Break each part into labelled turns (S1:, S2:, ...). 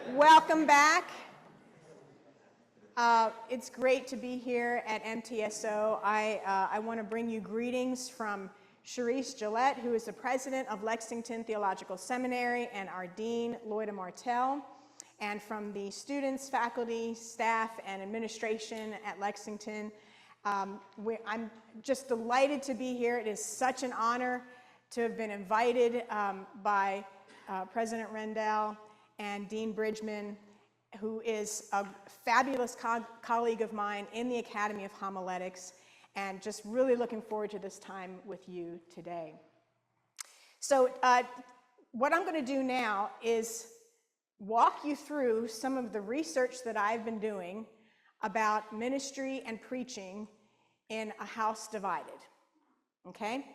S1: Welcome back. It's great to be here at MTSO. I want to bring you greetings from Charisse Gillette, who is the president of Lexington Theological Seminary, and our dean, Lloyd Martell, and from the students, faculty, staff, and administration at Lexington. I'm just delighted to be here. It is such an honor to have been invited by President Rendell and Dean Bridgman, who is a fabulous colleague of mine in the Academy of Homiletics, and just really looking forward to this time with you today. So what I'm going to do now is walk you through some of the research that I've been doing about ministry and preaching in a house divided, okay?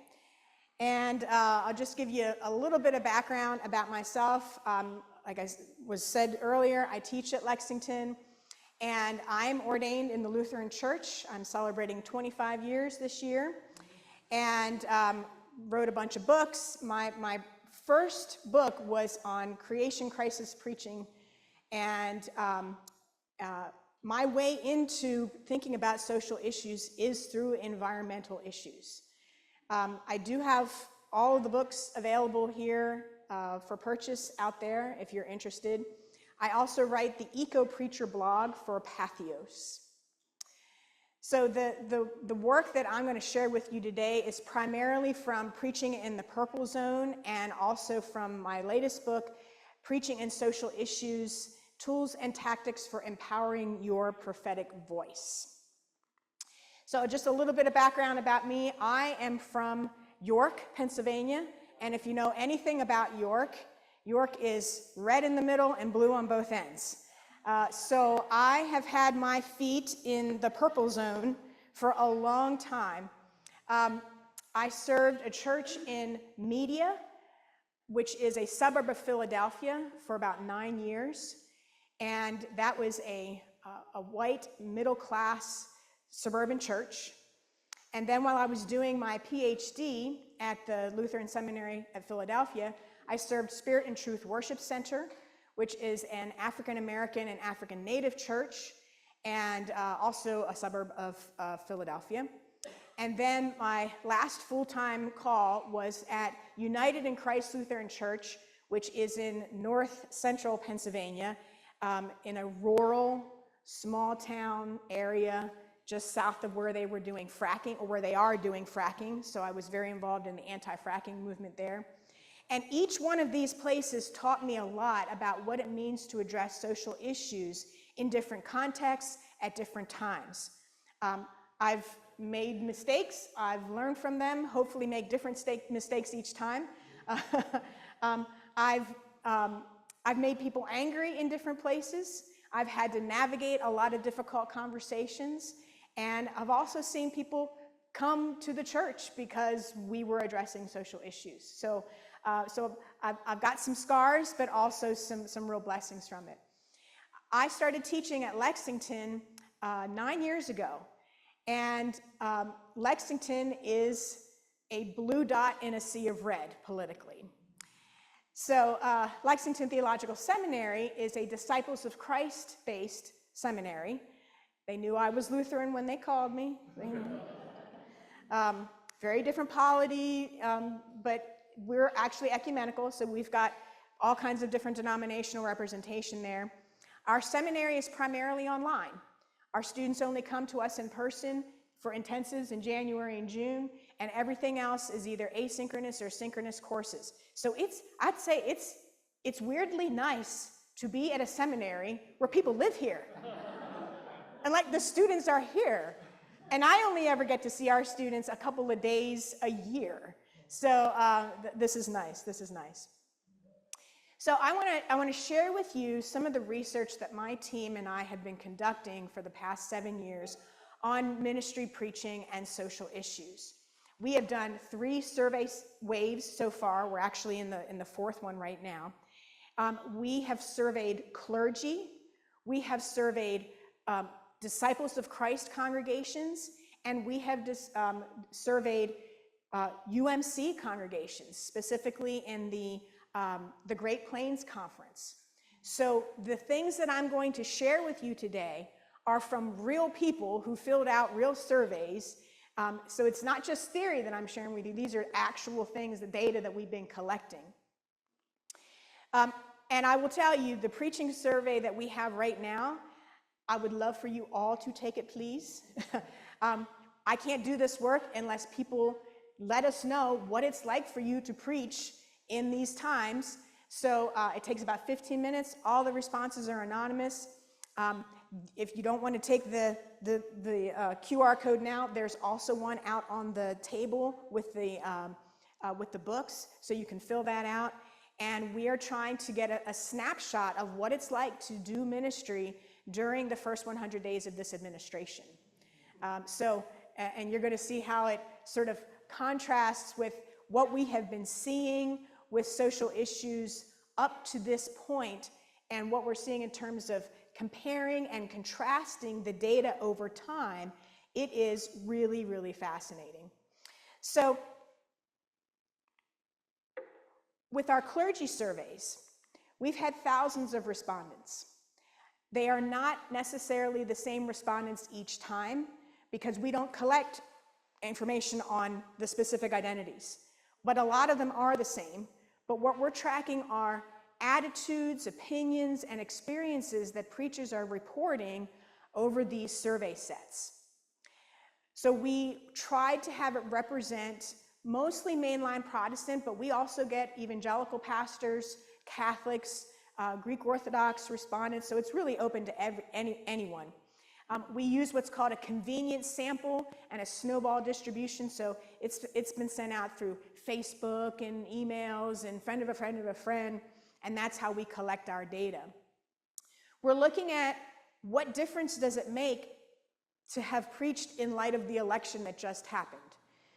S1: And I'll just give you a little bit of background about myself. Like I was said earlier, I teach at Lexington, and I'm ordained in the Lutheran Church. I'm celebrating 25 years this year, and wrote a bunch of books. My first book was on creation crisis preaching, and my way into thinking about social issues is through environmental issues. I do have all of the books available here for purchase out there if you're interested. I also write the Eco Preacher blog for Patheos. So the work that I'm going to share with you today is primarily from Preaching in the Purple Zone, and also from my latest book, Preaching and Social Issues, Tools and Tactics for Empowering Your Prophetic Voice. So just a little bit of background about me. I am from York, Pennsylvania, and if you know anything about York, York is red in the middle and blue on both ends. So I have had my feet in the purple zone for a long time. I served a church in Media, which is a suburb of Philadelphia, for about 9 years. And that was a white middle-class suburban church. And then while I was doing my PhD at the Lutheran Seminary at Philadelphia, I served Spirit and Truth Worship Center, which is an African American and African Native church, and also a suburb of Philadelphia. And then my last full-time call was at United in Christ Lutheran Church, which is in north central Pennsylvania, in a rural, small town area just south of where they were doing fracking, or where they are doing fracking. So I was very involved in the anti-fracking movement there. And each one of these places taught me a lot about what it means to address social issues in different contexts at different times. I've made mistakes, I've learned from them, hopefully make different mistakes each time. I've made people angry in different places. I've had to navigate a lot of difficult conversations. And I've also seen people come to the church because we were addressing social issues. So I've got some scars, but also some real blessings from it. I started teaching at Lexington 9 years ago. And Lexington is a blue dot in a sea of red politically. So Lexington Theological Seminary is a Disciples of Christ-based seminary. They knew I was Lutheran when they called me. Very different polity, but we're actually ecumenical, so we've got all kinds of different denominational representation there. Our seminary is primarily online. Our students only come to us in person for intensives in January and June, and everything else is either asynchronous or synchronous courses. So I'd say it's weirdly nice to be at a seminary where people live here. And like the students are here. And I only ever get to see our students a couple of days a year. So this is nice, this is nice. So I want to share with you some of the research that my team and I have been conducting for the past 7 years on ministry, preaching, and social issues. We have done 3 survey waves so far. We're actually in the 4th one right now. We have surveyed clergy. We have surveyed Disciples of Christ congregations, and we have surveyed UMC congregations, specifically in the Great Plains Conference. So the things that I'm going to share with you today are from real people who filled out real surveys. So it's not just theory that I'm sharing with you. These are actual things, the data that we've been collecting. And I will tell you, the preaching survey that we have right now, I would love for you all to take it, please. I can't do this work unless people let us know what it's like for you to preach in these times. So it takes about 15 minutes. All the responses are anonymous. If you don't want to take the QR code now, there's also one out on the table with the books, so you can fill that out. And we are trying to get a snapshot of what it's like to do ministry during the first 100 days of this administration. And you're going to see how it sort of contrasts with what we have been seeing with social issues up to this point, and what we're seeing in terms of comparing and contrasting the data over time. It is really, really fascinating. So with our clergy surveys, we've had thousands of respondents. They are not necessarily the same respondents each time, because we don't collect information on the specific identities. But a lot of them are the same. But what we're tracking are attitudes, opinions, and experiences that preachers are reporting over these survey sets. So we tried to have it represent mostly mainline Protestant, but we also get evangelical pastors, Catholics, Greek Orthodox respondents, so it's really open to anyone. We use what's called a convenient sample and a snowball distribution, so it's been sent out through Facebook and emails and friend of a friend of a friend, and that's how we collect our data. We're looking at what difference does it make to have preached in light of the election that just happened.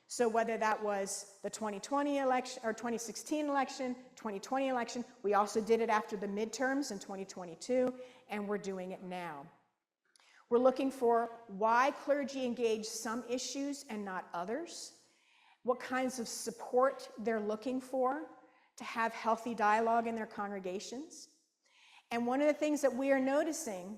S1: So whether that was the 2020 election or 2016 election, 2020 election, we also did it after the midterms in 2022, and we're doing it now. We're looking for why clergy engage some issues and not others, what kinds of support they're looking for to have healthy dialogue in their congregations. And one of the things that we are noticing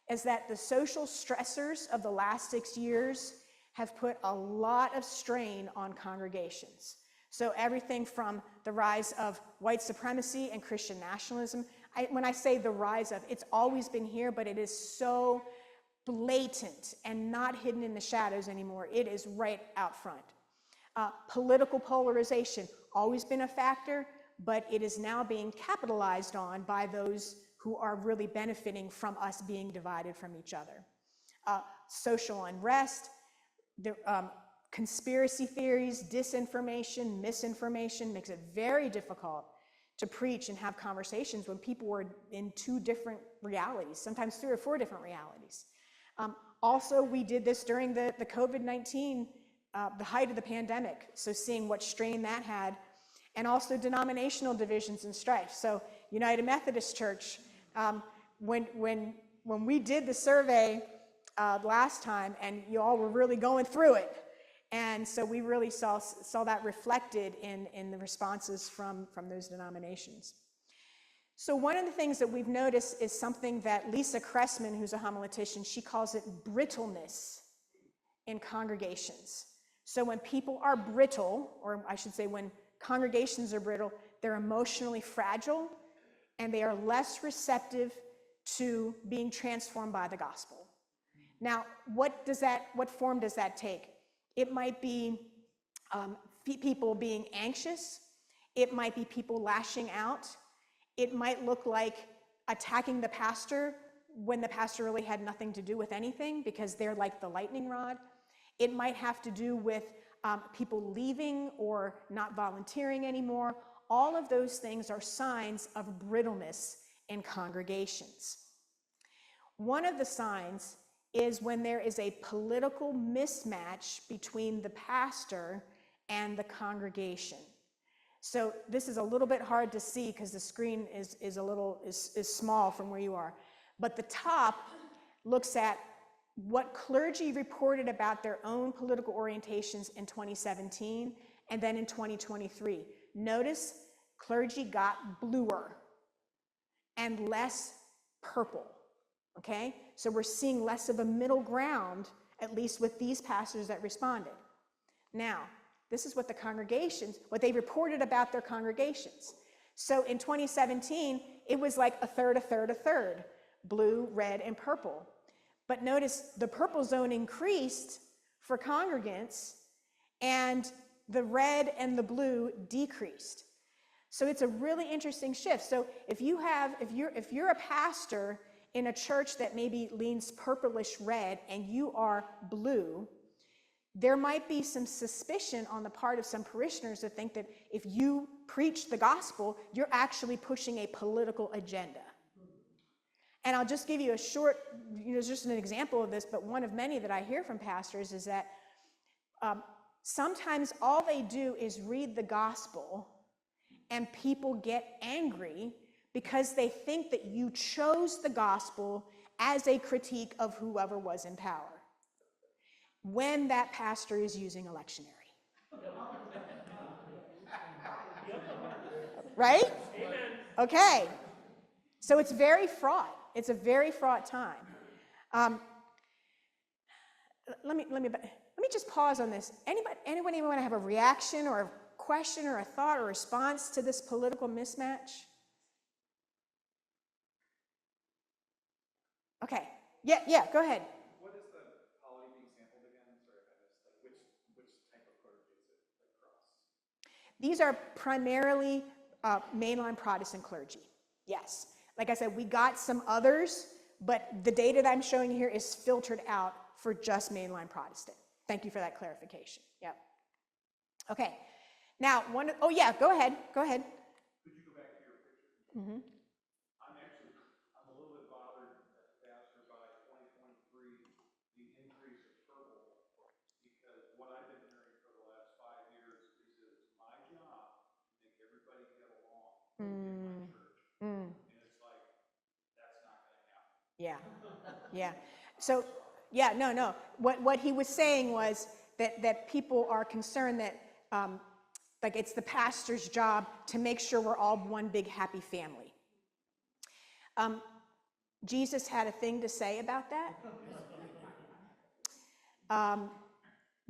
S1: is that the social stressors of the last 6 years have put a lot of strain on congregations. So everything from the rise of white supremacy and Christian nationalism. When I say the rise of, it's always been here, but it is so blatant and not hidden in the shadows anymore. It is right out front. Political polarization, always been a factor, but it is now being capitalized on by those who are really benefiting from us being divided from each other. Social unrest, conspiracy theories, disinformation, misinformation makes it very difficult to preach and have conversations when people were in 2 different realities, sometimes 3 or 4 different realities. Also, we did this during the COVID-19, the height of the pandemic, so seeing what strain that had, and also denominational divisions and strife. So United Methodist Church, when we did the survey last time, and you all were really going through it, and so we really saw that reflected in the responses from those denominations. So one of the things that we've noticed is something that Lisa Cressman, who's a homiletician, she calls it brittleness in congregations. So when people are brittle, or I should say when congregations are brittle, they're emotionally fragile and they are less receptive to being transformed by the gospel. Now, what form does that take? It might be people being anxious. It might be people lashing out. It might look like attacking the pastor when the pastor really had nothing to do with anything because they're like the lightning rod. It might have to do with people leaving or not volunteering anymore. All of those things are signs of brittleness in congregations. One of the signs is when there is a political mismatch between the pastor and the congregation. So this is a little bit hard to see because the screen is small from where you are. But the top looks at what clergy reported about their own political orientations in 2017 and then in 2023. Notice clergy got bluer and less purple, okay? So we're seeing less of a middle ground, at least with these pastors that responded. Now, this is what the congregations, what they reported about their congregations. So in 2017, it was like a third, blue, red, and purple. But notice the purple zone increased for congregants, and the red and the blue decreased. So it's a really interesting shift. So if you're a pastor in a church that maybe leans purplish red and you are blue, there might be some suspicion on the part of some parishioners to think that if you preach the gospel, you're actually pushing a political agenda. And I'll just give you a short, just an example of this, but one of many that I hear from pastors is that sometimes all they do is read the gospel and people get angry because they think that you chose the gospel as a critique of whoever was in power, when that pastor is using a lectionary. Right? Okay. So it's very fraught. It's a very fraught time. Let me just pause on this. Anybody want to have a reaction or a question or a thought or response to this political mismatch? Okay. Yeah, go ahead.
S2: What is the polity being sampled again? I'm sorry if I missed. Like which type of clergy is it across?
S1: These are primarily mainline Protestant clergy. Yes. Like I said, we got some others, but the data that I'm showing here is filtered out for just mainline Protestant. Thank you for that clarification. Yep. Okay. Now, oh yeah, go ahead.
S2: Could you go back to your picture?
S1: Mm-hmm.
S2: I'm a little bit bothered as a pastor by 2023, the increase of purple, because what I've been hearing for the last 5 years is it's my job to make everybody get along in my church. And it's like, that's not going to happen.
S1: Yeah. So, yeah, no. What he was saying was that people are concerned that like it's the pastor's job to make sure we're all one big happy family. Jesus had a thing to say about that.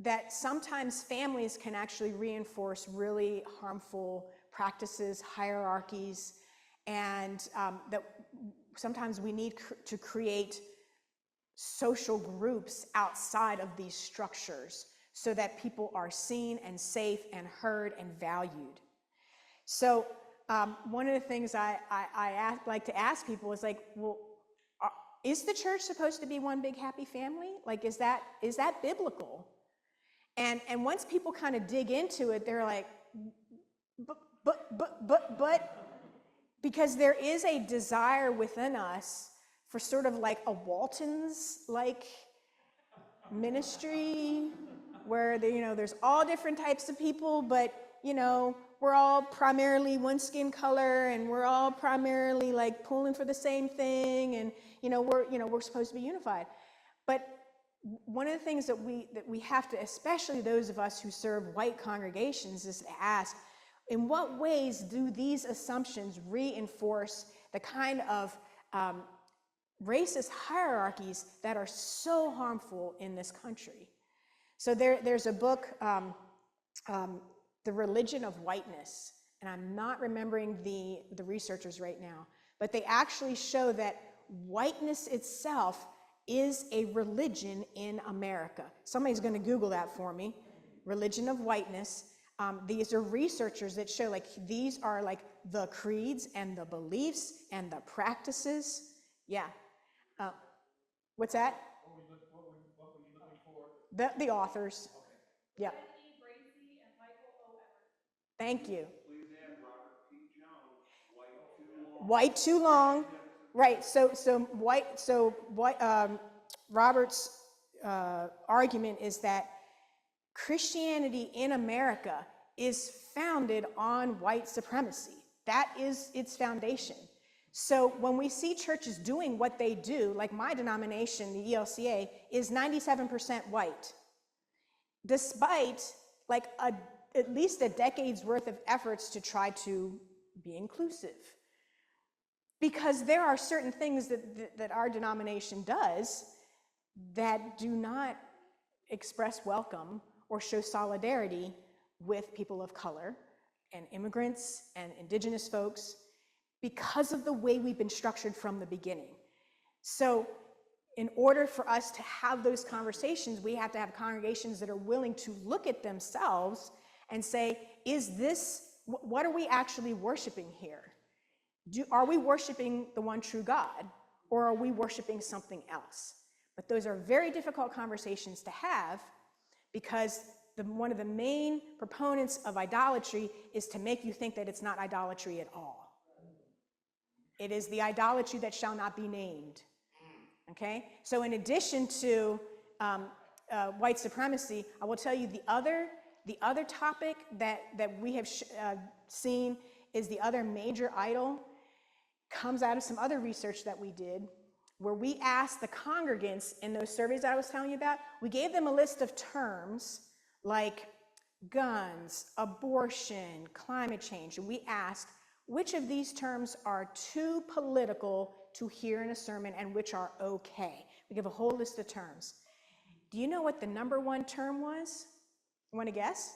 S1: That sometimes families can actually reinforce really harmful practices, hierarchies, and that sometimes we need to create social groups outside of these structures so that people are seen and safe and heard and valued. So one of the things I like to ask people is like, well, is the church supposed to be one big happy family? Like, is that biblical? And once people kind of dig into it, they're like, but, because there is a desire within us for sort of like a Waltons-like ministry where there's all different types of people, but we're all primarily one skin color, and we're all primarily like pulling for the same thing, and we're supposed to be unified. But one of the things that we have to, especially those of us who serve white congregations, is to ask, in what ways do these assumptions reinforce the kind of racist hierarchies that are so harmful in this country? So there's a book, The Religion of Whiteness, and I'm not remembering the researchers right now, but they actually show that whiteness itself is a religion in America. Somebody's going to Google that for me. Religion of Whiteness. These are researchers that show like these are like the creeds and the beliefs and the practices. Yeah. What's that?
S2: What were you looking for?
S1: The authors.
S2: Okay.
S1: Yeah. Thank you.
S2: Please add Robert P. Jones,
S1: White too long. Right. So Robert's argument is that Christianity in America is founded on white supremacy. That is its foundation. So when we see churches doing what they do, like my denomination, the ELCA, is 97% white, despite like at least a decade's worth of efforts to try to be inclusive. Because there are certain things that our denomination does that do not express welcome or show solidarity with people of color and immigrants and indigenous folks because of the way we've been structured from the beginning. So in order for us to have those conversations, we have to have congregations that are willing to look at themselves and say, what are we actually worshiping here? Are we worshiping the one true God, or are we worshiping something else? But those are very difficult conversations to have, because one of the main proponents of idolatry is to make you think that it's not idolatry at all. It is the idolatry that shall not be named. Okay? So in addition to white supremacy, I will tell you the other topic that we have seen is the other major idol comes out of some other research that we did, where we asked the congregants in those surveys that I was telling you about, we gave them a list of terms like guns, abortion, climate change, and we asked which of these terms are too political to hear in a sermon and which are okay. We give a whole list of terms. Do you know what the number one term was? You want to guess?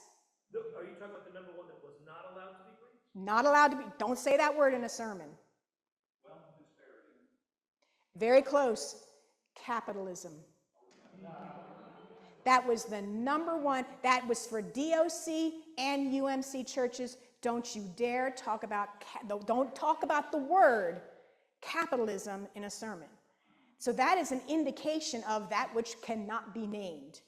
S3: Are you talking about the number one that was not allowed to be preached?
S1: Not allowed to be. Don't say that word in a sermon. Very close. Capitalism. That was the number one. That was for DOC and UMC churches. Don't you dare talk about, don't talk about the word capitalism in a sermon. So that is an indication of that which cannot be named.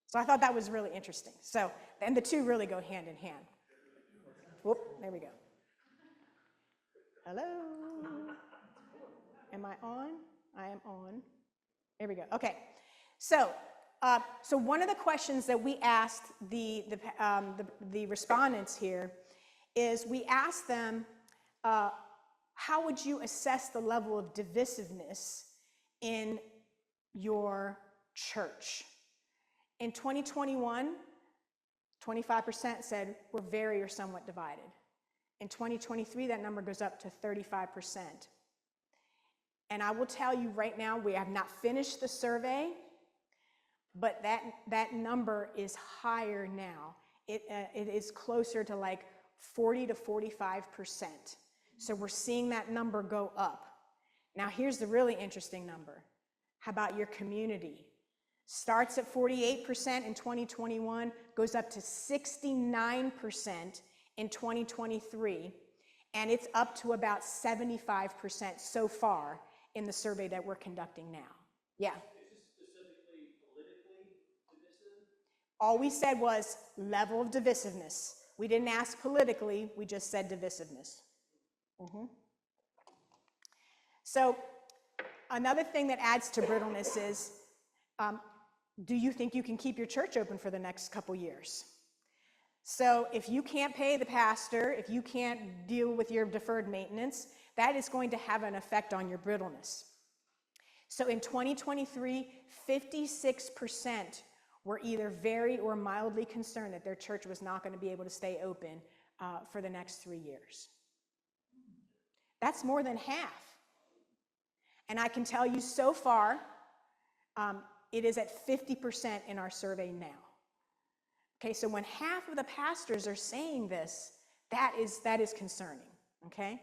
S1: So I thought that was really interesting. So, and the two really go hand in hand. Whoop, there we go. Hello. Am I on? I am on. There we go. Okay. So one of the questions that we asked the respondents here is we asked them, how would you assess the level of divisiveness in your church? In 2021, 25% said we're very or somewhat divided. In 2023, that number goes up to 35%. And I will tell you right now, we have not finished the survey, but that number is higher now. It is closer to like 40 to 45%. So we're seeing that number go up. Now here's the really interesting number. How about your community? Starts at 48% in 2021, goes up to 69% in 2023, and it's up to about 75% so far in the survey that we're conducting now. Yeah?
S3: Is this specifically politically divisive?
S1: All we said was level of divisiveness. We didn't ask politically, we just said divisiveness. So another thing that adds to brittleness is, do you think you can keep your church open for the next couple years? So if you can't pay the pastor, if you can't deal with your deferred maintenance, that is going to have an effect on your brittleness. So in 2023, 56% were either very or mildly concerned that their church was not going to be able to stay open for the next 3 years. That's more than half. And I can tell you so far, it is at 50% in our survey now. Okay, so when half of the pastors are saying this, that is concerning, okay?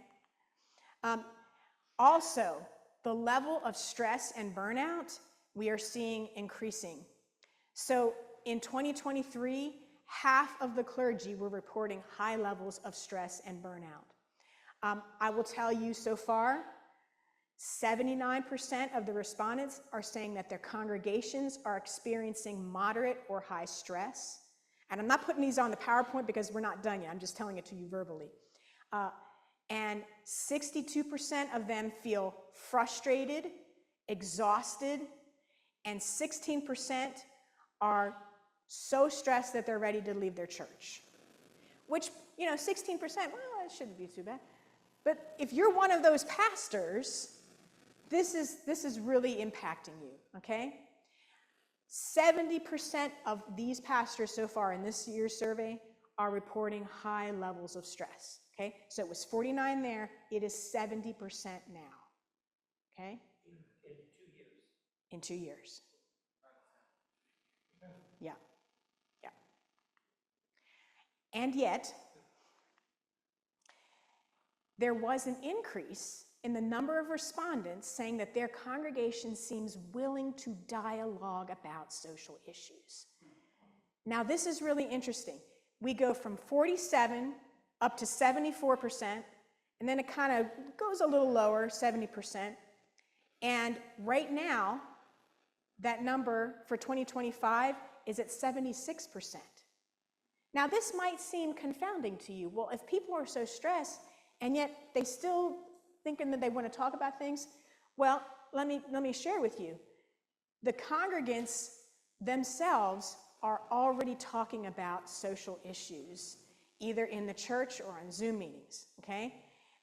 S1: Also, the level of stress and burnout we are seeing increasing. So in 2023, half of the clergy were reporting high levels of stress and burnout. I will tell you so far, 79% of the respondents are saying that their congregations are experiencing moderate or high stress. And I'm not putting these on the PowerPoint because we're not done yet. I'm just telling it to you verbally. And 62% of them feel frustrated, exhausted, and 16% are so stressed that they're ready to leave their church. Which, 16%, well, it shouldn't be too bad. But if you're one of those pastors, this is really impacting you, okay? 70% of these pastors so far in this year's survey are reporting high levels of stress, Okay, so it was 49 there, it is 70% now. Okay,
S3: In 2 years.
S1: in 2 years. Yeah, yeah. And yet, there was an increase in the number of respondents saying that their congregation seems willing to dialogue about social issues. Now, this is really interesting. We go from 47 up to 74%, and then it kind of goes a little lower, 70%. And right now, that number for 2025 is at 76%. Now, this might seem confounding to you. Well, if people are so stressed, and yet they still thinking that they want to talk about things, well, let me share with you. The congregants themselves are already talking about social issues, either in the church or on Zoom meetings, okay?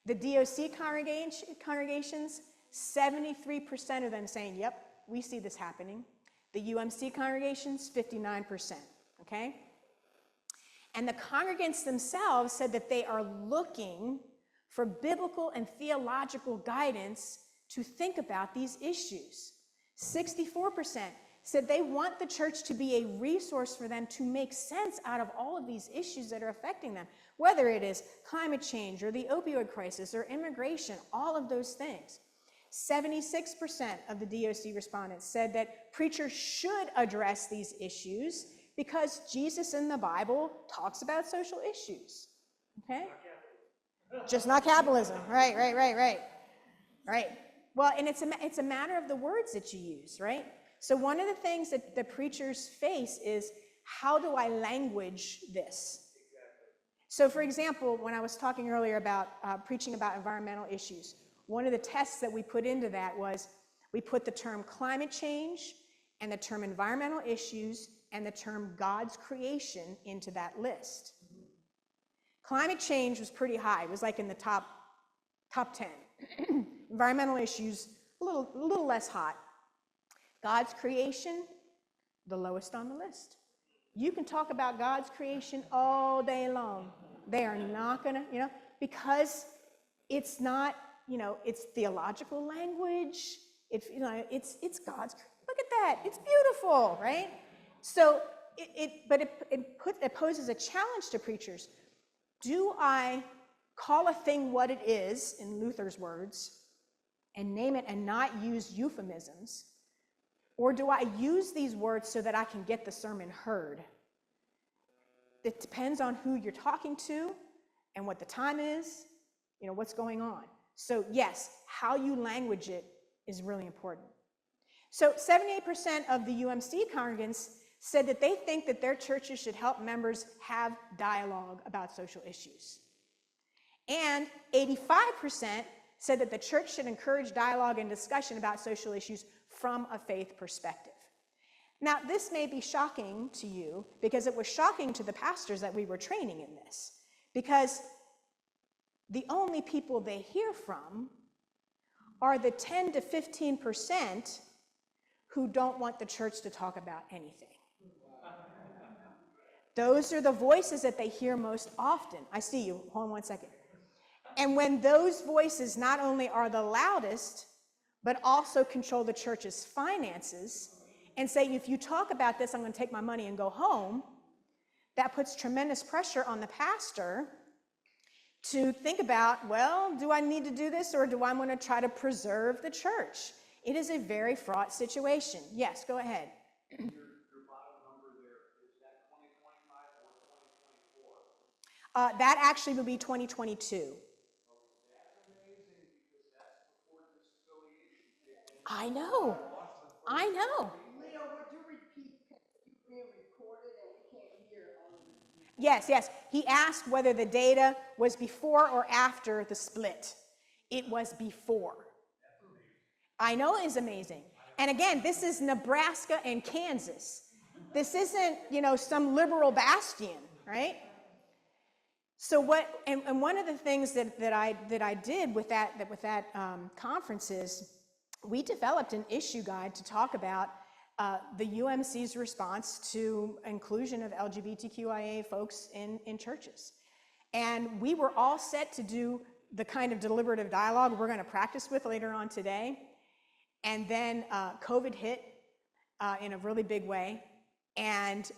S1: The DOC congregations, 73% of them saying, yep, we see this happening. The UMC congregations, 59%, okay? And the congregants themselves said that they are looking for biblical and theological guidance to think about these issues. 64% said they want the church to be a resource for them to make sense out of all of these issues that are affecting them, whether it is climate change or the opioid crisis or immigration, all of those things. 76% of the DOC respondents said that preachers should address these issues because Jesus in the Bible talks about social issues, okay? Just not capitalism, right. Right. Well, and it's a matter of the words that you use, right? So one of the things that the preachers face is, how do I language this? So for example, when I was talking earlier about preaching about environmental issues, one of the tests that we put into that was we put the term climate change and the term environmental issues and the term God's creation into that list. Climate change was pretty high. It was like in the top 10. Environmental issues, a little less hot. God's creation, the lowest on the list. You can talk about God's creation all day long. They are not going to, because it's not, it's theological language. It's God's. Look at that. It's beautiful, right? So it poses a challenge to preachers. Do I call a thing what it is, in Luther's words, and name it and not use euphemisms? Or do I use these words so that I can get the sermon heard? It depends on who you're talking to and what the time is, what's going on. So yes, how you language it is really important. So 78% of the UMC congregants said that they think that their churches should help members have dialogue about social issues. And 85% said that the church should encourage dialogue and discussion about social issues from a faith perspective. Now, this may be shocking to you because it was shocking to the pastors that we were training in this, because the only people they hear from are the 10 to 15% who don't want the church to talk about anything. Those are the voices that they hear most often. I see you. Hold on one second. And when those voices not only are the loudest, but also control the church's finances and say, if you talk about this, I'm going to take my money and go home, that puts tremendous pressure on the pastor to think about, well, do I need to do this, or do I want to try to preserve the church? It is a very fraught situation. Yes, go ahead.
S2: Your bottom number there, is that 2025 or 2024?
S1: That actually will be 2022.
S2: That's amazing, because that's before this affiliation kicked in.
S1: I know.
S4: Leo, would you repeat? You're being recorded and we can't hear on the repeat.
S1: Yes. He asked whether the data was before or after the split. It was before. I know it is amazing. And again, this is Nebraska and Kansas. This isn't, some liberal bastion, right? So one of the things that I did with that conference is we developed an issue guide to talk about the UMC's response to inclusion of LGBTQIA folks in churches. And we were all set to do the kind of deliberative dialogue we're going to practice with later on today. And then COVID hit in a really big way. And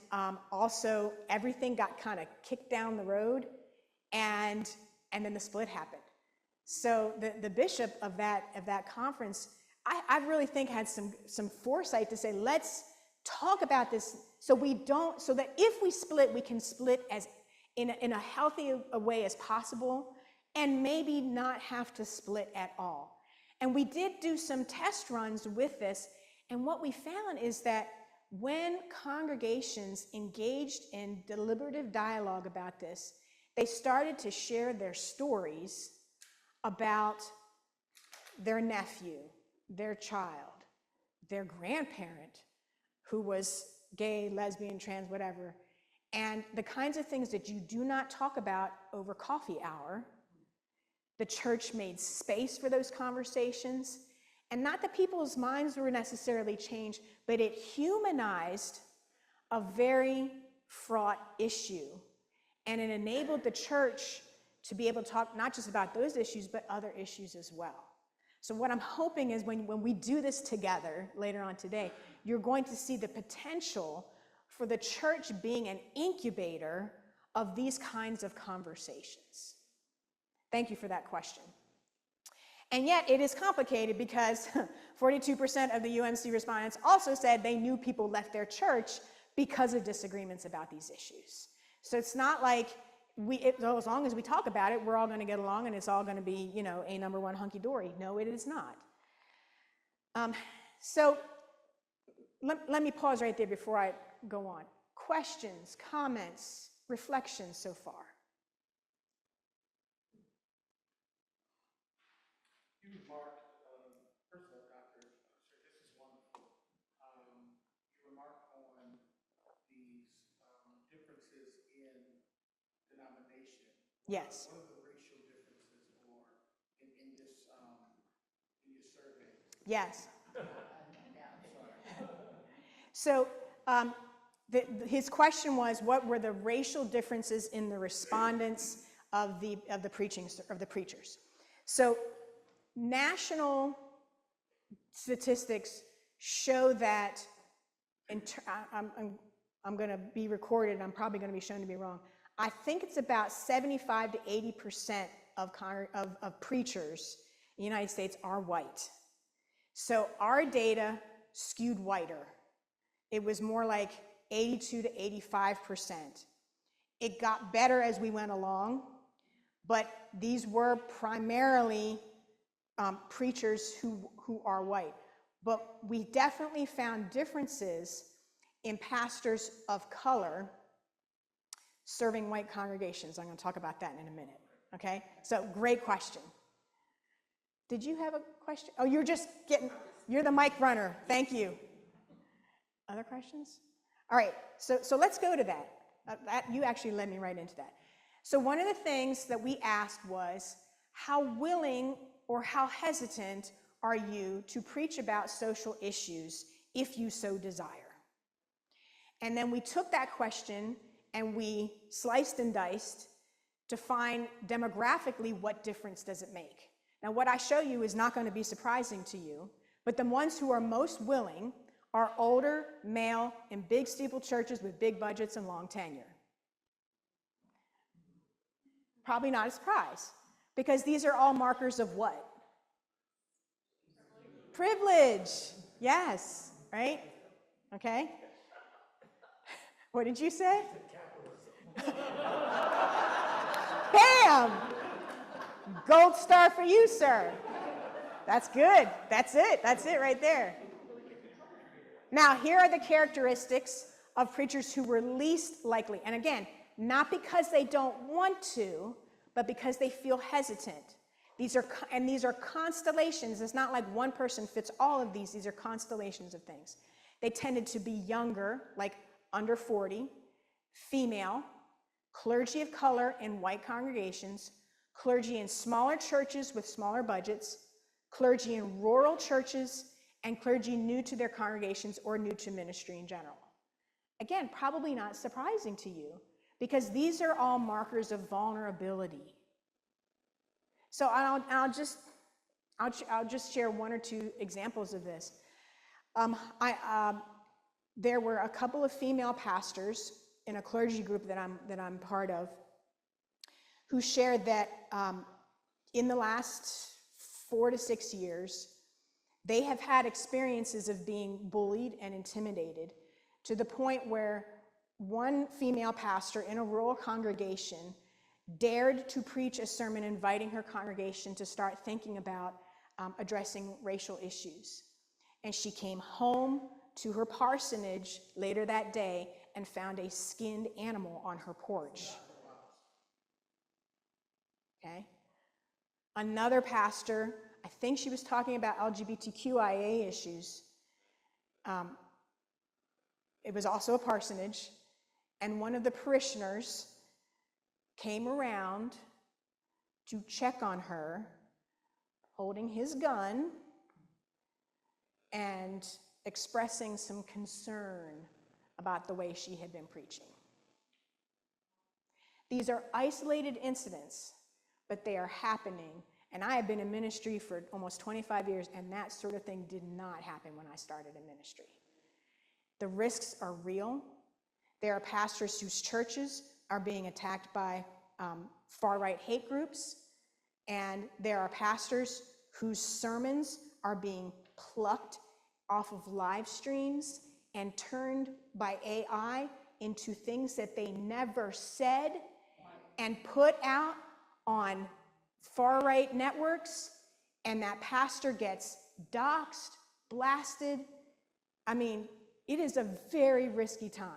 S1: also everything got kind of kicked down the road, and then the split happened. So the bishop of that conference, I really think had some foresight to say, let's talk about this so that if we split, we can split as in a healthy a way as possible, and maybe not have to split at all. And we did do some test runs with this, and what we found is that when congregations engaged in deliberative dialogue about this, they started to share their stories about their nephew, their child, their grandparent who was gay, lesbian, trans, whatever, and the kinds of things that you do not talk about over coffee hour. The church made space for those conversations. And not that people's minds were necessarily changed, but it humanized a very fraught issue. And it enabled the church to be able to talk not just about those issues, but other issues as well. So what I'm hoping is when we do this together later on today, you're going to see the potential for the church being an incubator of these kinds of conversations. Thank you for that question. And yet it is complicated because 42% of the UMC respondents also said they knew people left their church because of disagreements about these issues. So it's not like as long as we talk about it, we're all going to get along and it's all going to be, a number one hunky-dory. No, it is not. So let me pause right there before I go on. Questions, comments, reflections so far?
S2: You remarked, first of all, Doctor, this is wonderful. You remarked on these differences in denomination.
S1: Yes.
S2: What are the racial differences or in your survey?
S1: Yes. So his question was, what were the racial differences in the respondents of the preachers? So national statistics show that, I'm going to be recorded, I'm probably going to be shown to be wrong. I think it's about 75 to 80% of preachers in the United States are white. So our data skewed whiter. It was more like 82 to 85%. It got better as we went along, but these were primarily preachers who are white. But we definitely found differences in pastors of color serving white congregations. I'm going to talk about that in a minute, okay? So great question. Did you have a question? Oh, you're the mic runner. Thank you. Other questions? All right, so let's go to that. You actually led me right into that. So one of the things that we asked was, how willing or how hesitant are you to preach about social issues if you so desire? And then we took that question and we sliced and diced to find demographically what difference does it make. Now what I show you is not going to be surprising to you, but the ones who are most willing are older, male, in big steeple churches with big budgets and long tenure. Probably not a surprise, because these are all markers of what? Privilege. Yes, right? Okay. What did you say? Bam! Gold star for you, sir. That's good. That's it. That's it right there. Now, here are the characteristics of preachers who were least likely. And again, not because they don't want to, but because they feel hesitant. These are constellations. It's not like one person fits all of these. These are constellations of things. They tended to be younger, like under 40, female, clergy of color in white congregations, clergy in smaller churches with smaller budgets, clergy in rural churches, and clergy new to their congregations or new to ministry in general. Again, probably not surprising to you, because these are all markers of vulnerability. So I'll just share one or two examples of this. There were a couple of female pastors in a clergy group that I'm part of who shared that in the last 4 to 6 years, they have had experiences of being bullied and intimidated to the point where one female pastor in a rural congregation dared to preach a sermon inviting her congregation to start thinking about addressing racial issues. And she came home to her parsonage later that day and found a skinned animal on her porch. Okay? Another pastor, I think she was talking about LGBTQIA issues. It was also a parsonage, and one of the parishioners came around to check on her, holding his gun and expressing some concern about the way she had been preaching. These are isolated incidents, but they are happening. And I have been in ministry for almost 25 years, and that sort of thing did not happen when I started in ministry. The risks are real. There are pastors whose churches are being attacked by far-right hate groups, and there are pastors whose sermons are being plucked off of live streams and turned by AI into things that they never said and put out on far-right networks, and that pastor gets doxxed, blasted. I mean, it is a very risky time.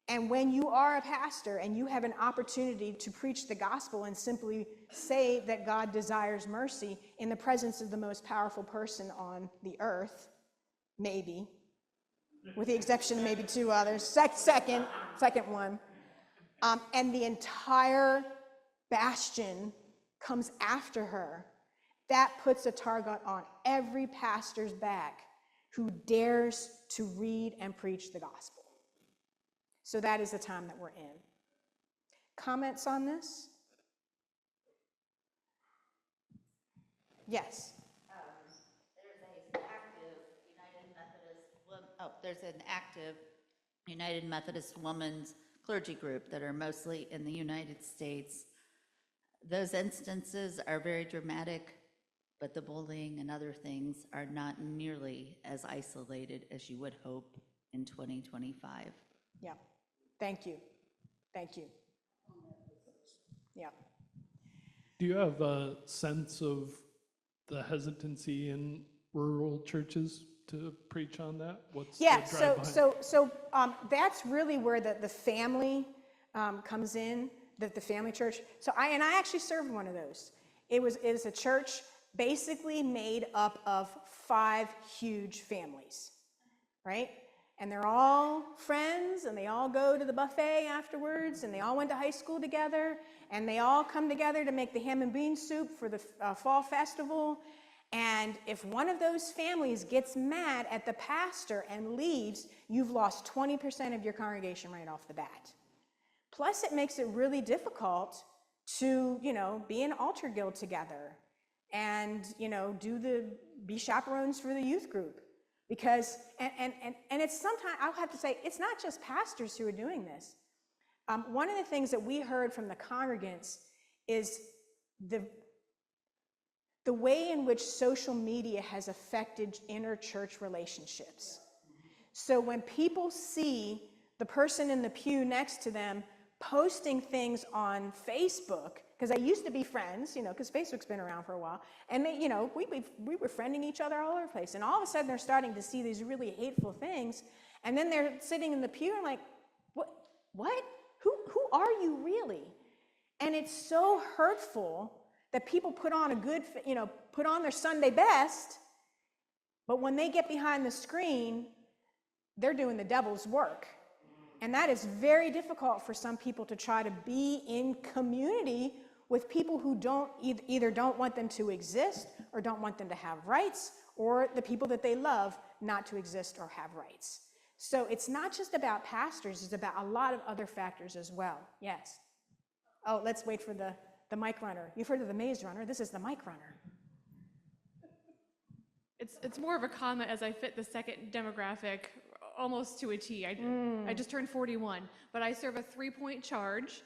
S1: And when you are a pastor and you have an opportunity to preach the gospel and simply say that God desires mercy in the presence of the most powerful person on the earth, maybe, with the exception of maybe two others, second one, and the entire bastion comes after her, that puts a target on every pastor's back who dares to read and preach the gospel. So that is the time that we're in. Comments on this? Yes.
S5: There's an active United Methodist Women's clergy group that are mostly in the United States. Those instances are very dramatic, but the bullying and other things are not nearly as isolated as you would hope in 2025.
S1: Yeah. Thank you. Thank you. Yeah.
S6: Do you have a sense of the hesitancy in rural churches to preach on that? What's
S1: Yeah,
S6: the drive behind?
S1: that's really where the family comes in, the family church. So I actually served one of those. It is a church basically made up of 5 huge families, right? And they're all friends, and they all go to the buffet afterwards, and they all went to high school together, and they all come together to make the ham and bean soup for the fall festival. And if one of those families gets mad at the pastor and leaves, you've lost 20% of your congregation right off the bat. Plus, it makes it really difficult to, be an altar guild together and, be chaperones for the youth group. Because, and it's sometimes, I'll have to say, it's not just pastors who are doing this. One of the things that we heard from the congregants is the way in which social media has affected inter-church relationships. So when people see the person in the pew next to them posting things on Facebook, because they used to be friends, because Facebook's been around for a while, and they, we were friending each other all over the place, and all of a sudden they're starting to see these really hateful things, and then they're sitting in the pew and like, what? Who are you really? And it's so hurtful that people put on put on their Sunday best, but when they get behind the screen, they're doing the devil's work. And that is very difficult for some people to try to be in community with people who either don't want them to exist or don't want them to have rights, or the people that they love not to exist or have rights. So it's not just about pastors, it's about a lot of other factors as well. Yes. Oh, let's wait for the mic runner. You've heard of the maze runner. This is the mic runner.
S7: It's more of a comment as I fit the second demographic almost to a T. I just turned 41, but I serve a 3-point charge,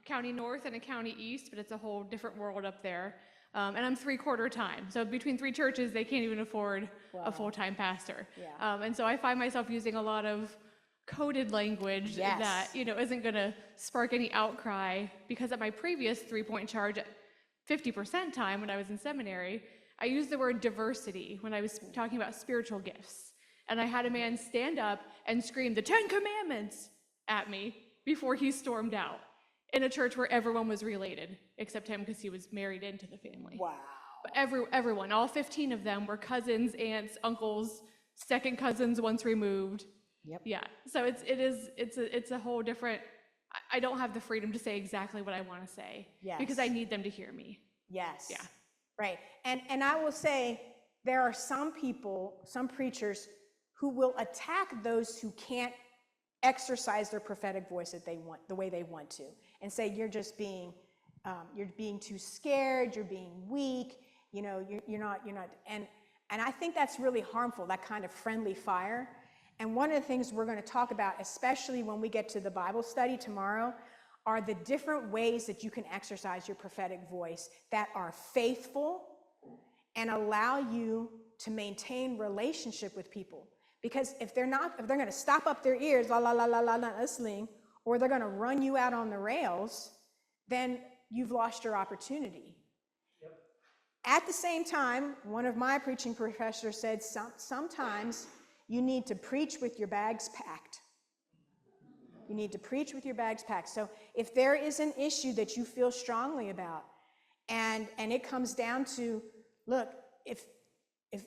S7: county north and a county east, but it's a whole different world up there. And I'm 3/4 time. So between 3 churches, they can't even afford a full-time pastor.
S1: Yeah.
S7: And so I find myself using a lot of coded language
S1: Yes.
S7: that, isn't going to spark any outcry, because at my previous 3-point charge, at 50% time when I was in seminary, I used the word diversity when I was talking about spiritual gifts. And I had a man stand up and scream the 10 Commandments at me before he stormed out in a church where everyone was related, except him because he was married into the family.
S1: Wow.
S7: But everyone, all 15 of them were cousins, aunts, uncles, second cousins once removed.
S1: Yep.
S7: Yeah, so it's a whole different, I don't have the freedom to say exactly what I want to say.
S1: Yes.
S7: Because I need them to hear me.
S1: Yes.
S7: Yeah.
S1: Right. And I will say there are some people, some preachers who will attack those who can't exercise their prophetic voice that they want, the way they want to, and say you're just being too scared, you're being weak, you're not, and I think that's really harmful, that kind of friendly fire. And one of the things we're going to talk about, especially when we get to the Bible study tomorrow, are the different ways that you can exercise your prophetic voice that are faithful and allow you to maintain relationship with people. Because if they're going to stop up their ears, la la la la la, not listening, or they're going to run you out on the rails, then you've lost your opportunity.
S3: Yep.
S1: At the same time, one of my preaching professors said sometimes you need to preach with your bags packed. You need to preach with your bags packed. So if there is an issue that you feel strongly about, and it comes down to, look, if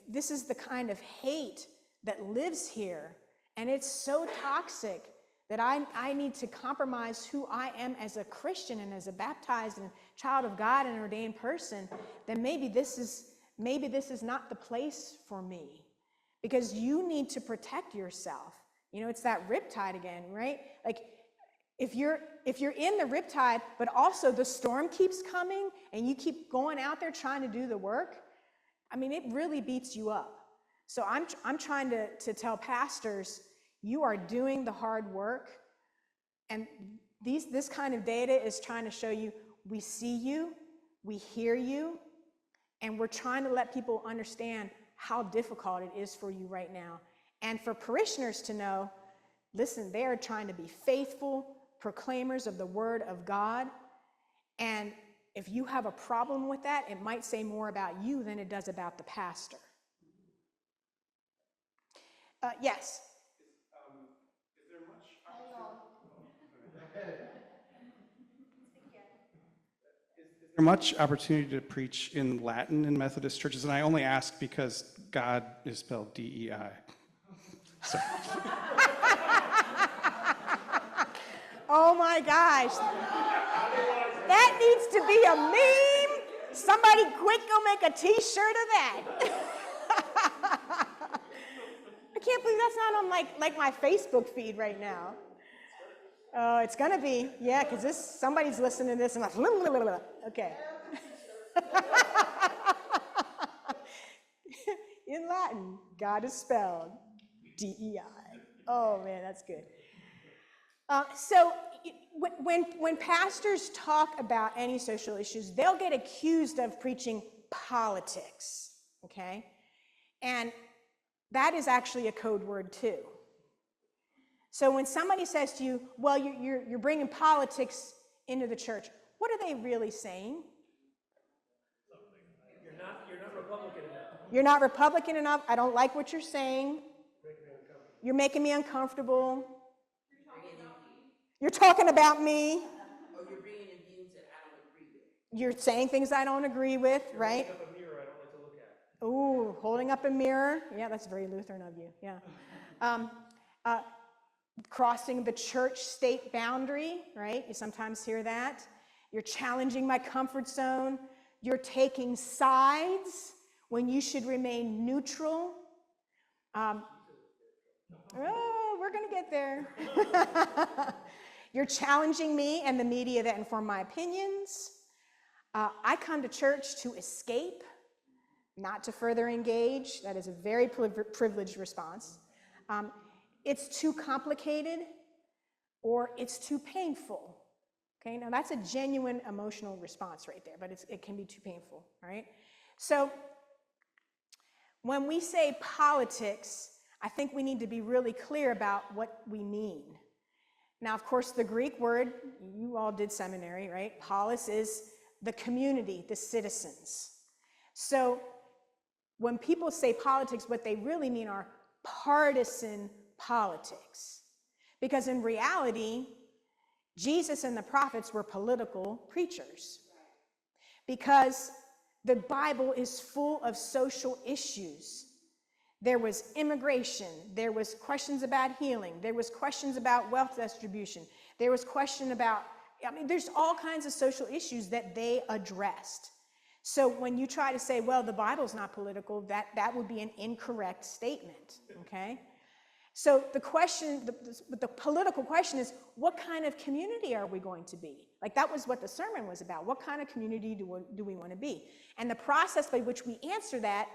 S1: this is the kind of hate that lives here, and it's so toxic that I need to compromise who I am as a Christian and as a baptized and child of God and ordained person, then maybe this is not the place for me, because you need to protect yourself. It's that riptide again, right? Like if you're in the riptide, but also the storm keeps coming and you keep going out there trying to do the work, it really beats you up. So I'm trying to tell pastors, you are doing the hard work, and this kind of data is trying to show you we see you, we hear you, and we're trying to let people understand how difficult it is for you right now. And for parishioners to know, listen, they are trying to be faithful proclaimers of the word of God. And if you have a problem with that, it might say more about you than it does about the pastor. Yes.
S2: Is there much Is there much opportunity to preach in Latin in Methodist churches? And I only ask because God is spelled D-E-I. So.
S1: Oh my gosh. That needs to be a meme. Somebody quick go make a t-shirt of that. I can't believe that's not on like my Facebook feed right now. Oh, it's gonna be, yeah, because somebody's listening to this and like, okay. In Latin, God is spelled D-E-I. Oh man, that's good. So when pastors talk about any social issues, they'll get accused of preaching politics, okay? And that is actually a code word too. So when somebody says to you, well, you're bringing politics into the church, what are they really saying?
S3: You're not Republican enough.
S1: You're not Republican enough. I don't like what you're saying. You're making me uncomfortable. You're talking about me.
S8: Or you're bringing in views that I don't agree with.
S1: You're saying things I don't agree with, right?
S3: Holding up a mirror I don't like to look at.
S1: Ooh, holding up a mirror. Yeah, that's very Lutheran of you. Yeah. Crossing the church-state boundary, right? You sometimes hear that. You're challenging my comfort zone. You're taking sides when you should remain neutral. Oh, we're going to get there. You're challenging me and the media that inform my opinions. I come to church to escape, not to further engage. That is a very privileged response. It's too complicated or it's too painful. Okay, now that's a genuine emotional response right there, but it can be too painful, all right? So when we say politics, I think we need to be really clear about what we mean. Now, of course, the Greek word, you all did seminary, right? Polis is the community, the citizens. So when people say politics, what they really mean are partisan politics. Because in reality, Jesus and the prophets were political preachers. Because the Bible is full of social issues. There was immigration, there was questions about healing, there was questions about wealth distribution, there was question about, there's all kinds of social issues that they addressed. So when you try to say, well, the Bible's not political, that would be an incorrect statement, okay? So the question, the political question is, what kind of community are we going to be? Like, that was what the sermon was about. What kind of community do we want to be? And the process by which we answer that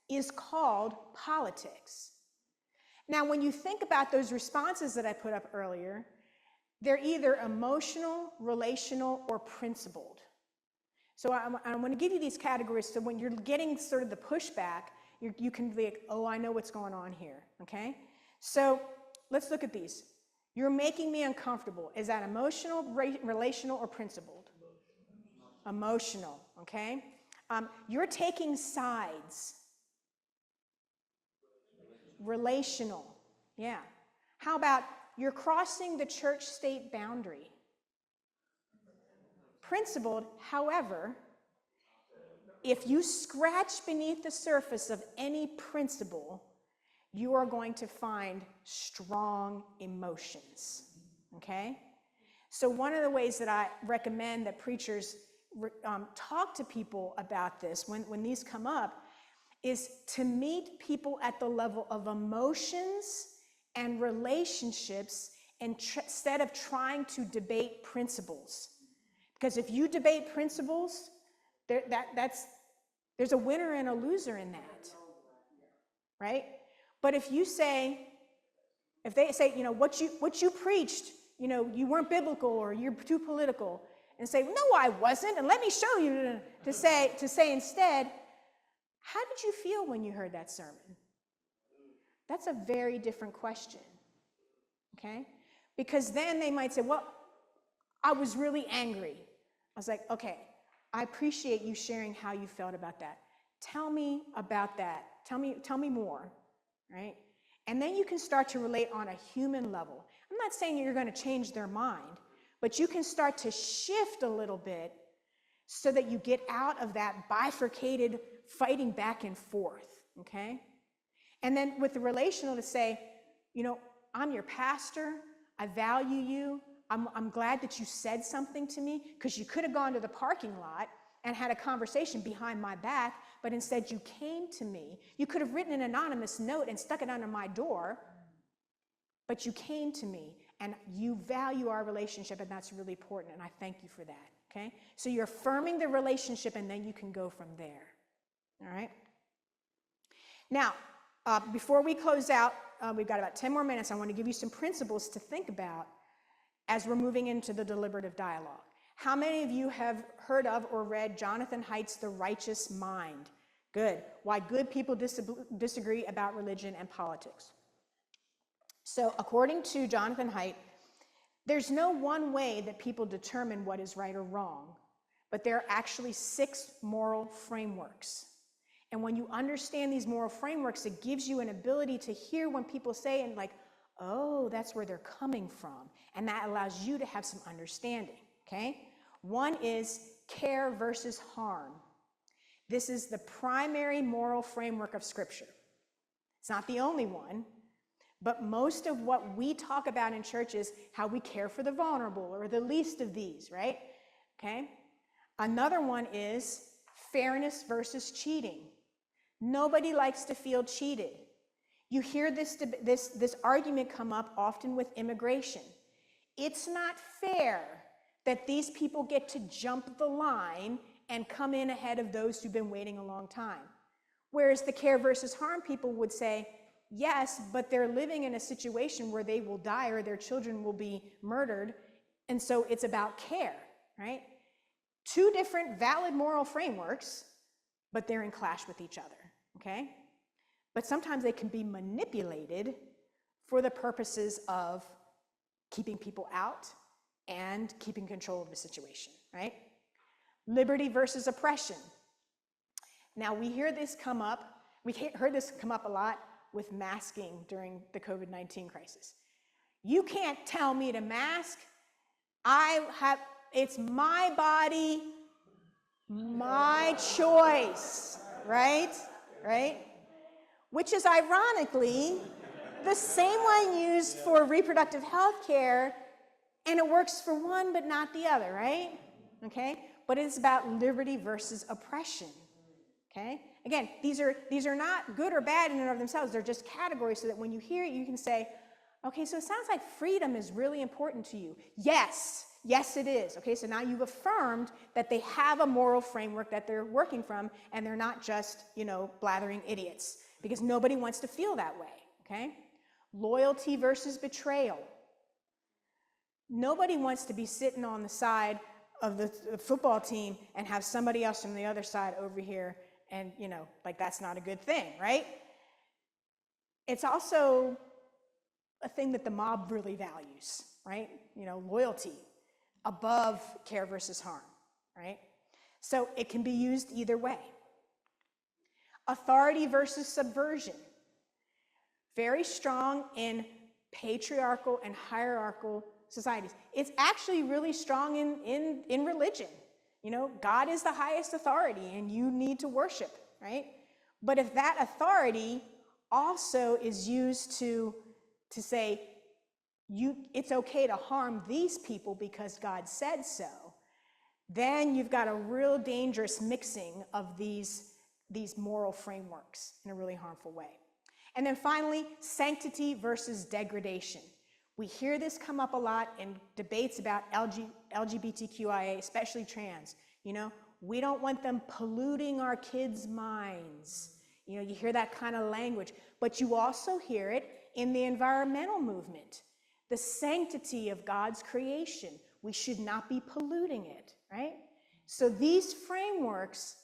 S1: is called politics. Now, when you think about those responses that I put up earlier, they're either emotional, relational, or principled. So I'm going to give you these categories so when you're getting sort of the pushback, you can be like, oh, I know what's going on here, okay? So let's look at these. You're making me uncomfortable. Is that emotional, relational, or principled? Emotional, okay? You're taking sides. Relational, yeah. How about you're crossing the church-state boundary? Principled, however, if you scratch beneath the surface of any principle, you are going to find strong emotions, okay? So one of the ways that I recommend that preachers talk to people about this when these come up is to meet people at the level of emotions and relationships instead of trying to debate principles. Because if you debate principles, there's a winner and a loser in that, right? But if they say, what you preached, you weren't biblical or you're too political, and say, no, I wasn't, and let me show you, to say instead, how did you feel when you heard that sermon? That's a very different question, okay? Because then they might say, well, I was really angry. I was like, okay, I appreciate you sharing how you felt about that. Tell me about that. Tell me more, right? And then you can start to relate on a human level. I'm not saying you're going to change their mind, but you can start to shift a little bit so that you get out of that bifurcated fighting back and forth, okay? And then with the relational to say, I'm your pastor, I value you, I'm glad that you said something to me, because you could have gone to the parking lot and had a conversation behind my back, but instead you came to me. You could have written an anonymous note and stuck it under my door, but you came to me, and you value our relationship, and that's really important, and I thank you for that, okay? So you're affirming the relationship, and then you can go from there, all right? Now, before we close out, we've got about 10 more minutes. I want to give you some principles to think about as we're moving into the deliberative dialogue. How many of you have heard of or read Jonathan Haidt's The Righteous Mind? Good. Why good people disagree about religion and politics. So according to Jonathan Haidt, there's no one way that people determine what is right or wrong, but there are actually 6 moral frameworks. And when you understand these moral frameworks, it gives you an ability to hear when people say, and like, oh, that's where they're coming from. And that allows you to have some understanding, okay? One is care versus harm. This is the primary moral framework of Scripture. It's not the only one, but most of what we talk about in church is how we care for the vulnerable or the least of these, right? Okay? Another one is fairness versus cheating. Nobody likes to feel cheated. You hear this argument come up often with immigration. It's not fair that these people get to jump the line and come in ahead of those who've been waiting a long time. Whereas the care versus harm people would say, yes, but they're living in a situation where they will die or their children will be murdered, and so it's about care, right? Two different valid moral frameworks, but they're in clash with each other, okay? But sometimes they can be manipulated for the purposes of keeping people out and keeping control of the situation, right? Liberty versus oppression. Now, we hear this come up, we heard this come up a lot with masking during the COVID-19 crisis. You can't tell me to mask. It's my body, my choice, right? Right? Which is ironically the same one used for reproductive health care, and it works for one but not the other, right? Okay? But it's about liberty versus oppression. Okay? Again, these are not good or bad in and of themselves. They're just categories so that when you hear it, you can say, okay, so it sounds like freedom is really important to you. Yes, yes it is. Okay, so now you've affirmed that they have a moral framework that they're working from, and they're not just, blathering idiots, because nobody wants to feel that way, okay? Loyalty versus betrayal. Nobody wants to be sitting on the side of the football team and have somebody else from the other side over here, and, that's not a good thing, right? It's also a thing that the mob really values, right? Loyalty above care versus harm, right? So it can be used either way. Authority versus subversion. Very strong in patriarchal and hierarchical societies. It's actually really strong in religion. God is the highest authority and you need to worship, right? But if that authority also is used to say, it's okay to harm these people because God said so, then you've got a real dangerous mixing of these moral frameworks in a really harmful way. And then finally, sanctity versus degradation. We hear this come up a lot in debates about LGBTQIA, especially trans. We don't want them polluting our kids' minds. You hear that kind of language, but you also hear it in the environmental movement. The sanctity of God's creation. We should not be polluting it, right? So these frameworks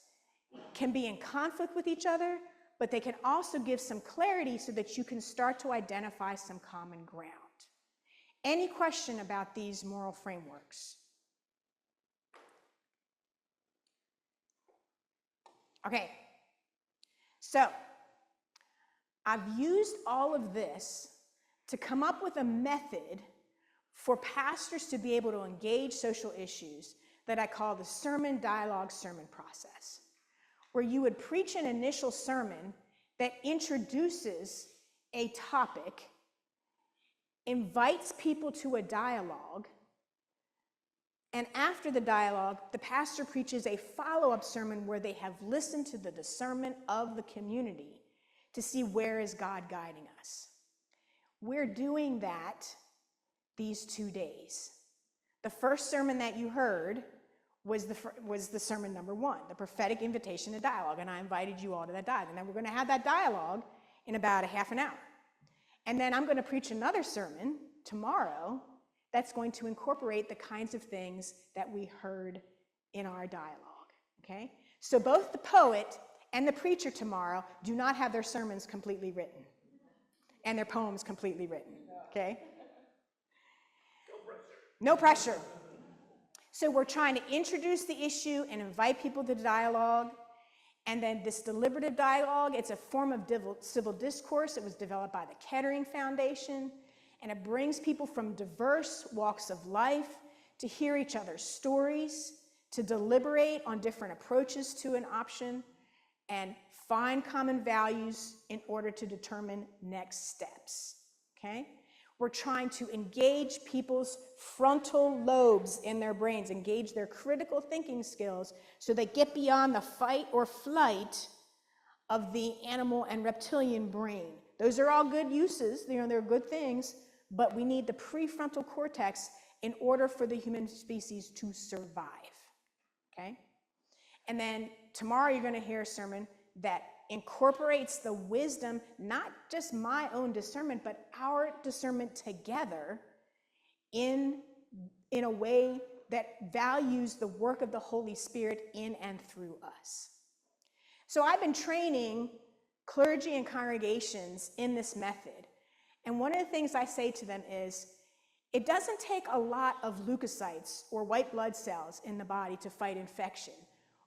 S1: can be in conflict with each other, but they can also give some clarity so that you can start to identify some common ground. Any question about these moral frameworks? Okay, so I've used all of this to come up with a method for pastors to be able to engage social issues that I call the sermon dialogue sermon process, where you would preach an initial sermon that introduces a topic, invites people to a dialogue, and after the dialogue, the pastor preaches a follow-up sermon where they have listened to the discernment of the community to see where is God guiding us. We're doing that these 2 days. The first sermon that you heard was the sermon number 1, the prophetic invitation to dialogue, and I invited you all to that dialogue. And then we're going to have that dialogue in about a half an hour. And then I'm going to preach another sermon tomorrow that's going to incorporate the kinds of things that we heard in our dialogue, okay? So both the poet and the preacher tomorrow do not have their sermons completely written and their poems completely written, okay? No pressure. So we're trying to introduce the issue and invite people to dialogue. And then this deliberative dialogue, it's a form of civil discourse. It was developed by the Kettering Foundation. And it brings people from diverse walks of life to hear each other's stories, to deliberate on different approaches to an option, and find common values in order to determine next steps, okay? We're trying to engage people's frontal lobes in their brains, engage their critical thinking skills so they get beyond the fight or flight of the animal and reptilian brain. Those are all good uses, they're good things, but we need the prefrontal cortex in order for the human species to survive, okay? And then tomorrow you're going to hear a sermon that incorporates the wisdom, not just my own discernment, but our discernment together in a way that values the work of the Holy Spirit in and through us. So I've been training clergy and congregations in this method. And one of the things I say to them is, it doesn't take a lot of leukocytes or white blood cells in the body to fight infection,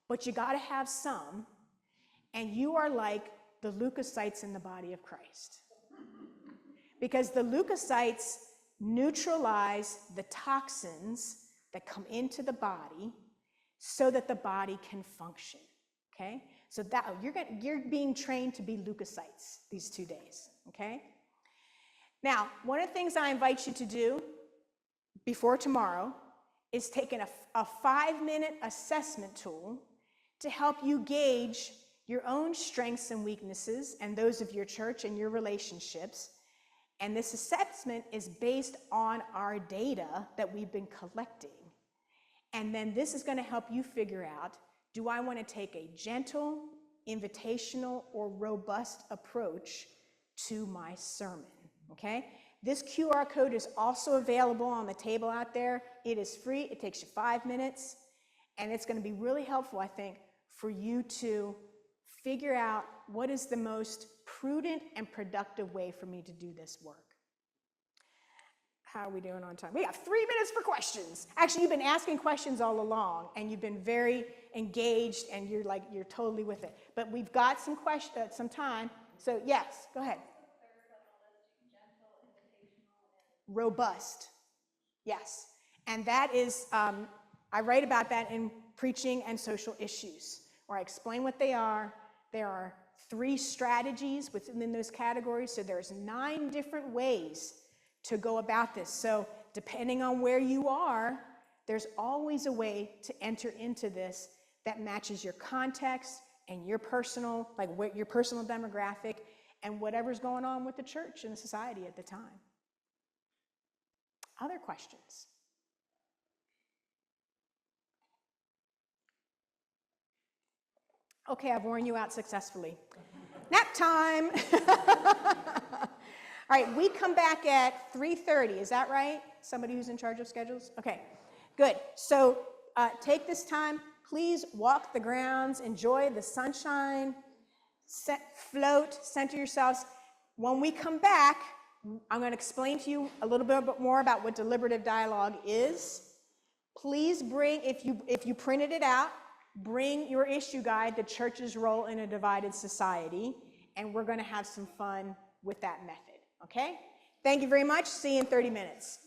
S1: but you got to have some, and you are like the leukocytes in the body of Christ. Because the leukocytes neutralize the toxins that come into the body so that the body can function, okay? So that you're being trained to be leukocytes these 2 days, okay? Now, one of the things I invite you to do before tomorrow is take a 5-minute assessment tool to help you gauge your own strengths and weaknesses and those of your church and your relationships. And this assessment is based on our data that we've been collecting. And then this is going to help you figure out, do I want to take a gentle, invitational, or robust approach to my sermon? Okay? This QR code is also available on the table out there. It is free. It takes you 5 minutes. And it's going to be really helpful, I think, for you to figure out what is the most prudent and productive way for me to do this work. How are we doing on time? We got 3 minutes for questions. Actually, you've been asking questions all along, and you've been very engaged, and you're totally with it. But we've got some time. So yes, go ahead. Robust. Yes. And that is, I write about that in Preaching and Social Issues, where I explain what they are. There are 3 strategies within those categories, so there's 9 different ways to go about this. So depending on where you are, there's always a way to enter into this that matches your context and your personal, your personal demographic and whatever's going on with the church and the society at the time. Other questions? Okay, I've worn you out successfully. Nap time. All right, we come back at 3:30, is that right? Somebody who's in charge of schedules? Okay, good. So take this time, please walk the grounds, enjoy the sunshine, float, center yourselves. When we come back, I'm going to explain to you a little bit more about what deliberative dialogue is. Please bring, if you printed it out, bring your issue guide, The Church's Role in a Divided Society, and we're going to have some fun with that method, okay? Thank you very much. See you in 30 minutes.